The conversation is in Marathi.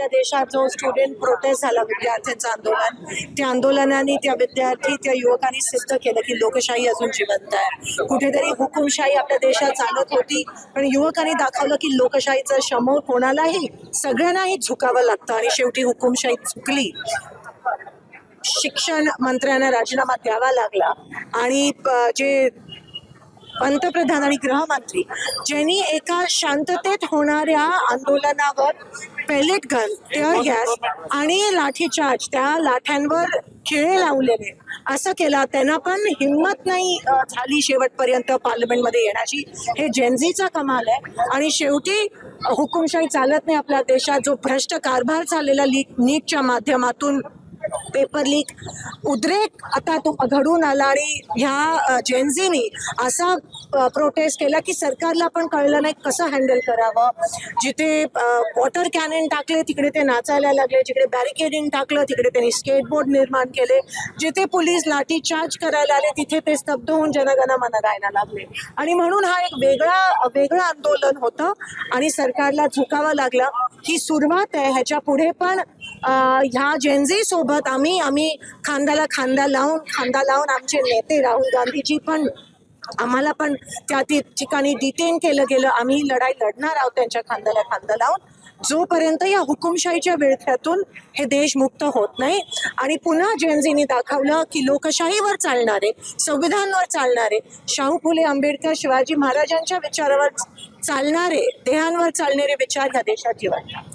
आपल्या देशात जो स्टुडंट प्रोटेस्ट झाला, विद्यार्थ्यांचं आंदोलन, त्या आंदोलनाने त्या विद्यार्थी त्या युवकांनी सिद्ध केलं की लोकशाही अजून जिवंत आहे. कुठेतरी हुकुमशाही आपल्या देशात चालत होती, पण युवकांनी दाखवलं की लोकशाहीचं समोर कोणालाही सगळ्यांनाही झुकावं लागतं आणि शेवटी हुकुमशाही चुकली. शिक्षण मंत्र्यांना राजीनामा द्यावा लागला आणि जे पंतप्रधान आणि गृहमंत्री ज्यांनी एका शांततेत होणाऱ्या आंदोलनावर पेलेट गन, टिअर गॅस आणि लाठीचार्ज, त्या लाठ्यांवर खिळे लावलेले, असं केला. त्यांना पण हिंमत नाही झाली शेवटपर्यंत पार्लमेंटमध्ये येण्याची. हे जेनझीचा कमाल आहे. आणि शेवटी हुकुमशाही चालत नाही आपल्या देशात. जो भ्रष्ट कारभार चाललेला नीटच्या माध्यमातून, पेपर लीक, उद्रेक आता तो घडून आला आणि ह्या जेनझीनी असा प्रोटेस्ट केला की सरकारला पण कळलं नाही कसं हँडल करावं. जिथे वॉटर कॅनन टाकले तिकडे ते नाचायला लागले, जिकडे बॅरिकेडिंग टाकलं तिकडे त्यांनी स्केटबोर्ड निर्माण केले, जिथे पोलीस लाठी चार्ज करायला आले तिथे ते स्तब्ध होऊन जनगणमन गायला लागले. आणि म्हणून हा एक वेगळं आंदोलन होतं आणि सरकारला झुकावं लागलं. ही सुरुवात आहे. ह्याच्या पुढे पण ह्या जेनझी सोबत आम्ही खांद्याला खांदा लावून आमचे नेते राहुल गांधीजी पण, आम्हाला पण त्या ठिकाणी डिटेन केलं गेलं. आम्ही लढाई लढणार आहोत त्यांच्या खांद्याला खांदा लावून, जोपर्यंत या हुकुमशाहीच्या विळख्यातून हे देश मुक्त होत नाही. आणि पुन्हा जेनझीनी दाखवलं की लोकशाहीवर चालणारे, संविधानावर चालणारे, शाहू फुले आंबेडकर शिवाजी महाराजांच्या विचारावर चालणारे, देहांवर चालणारे विचार ह्या देशात जिवंत.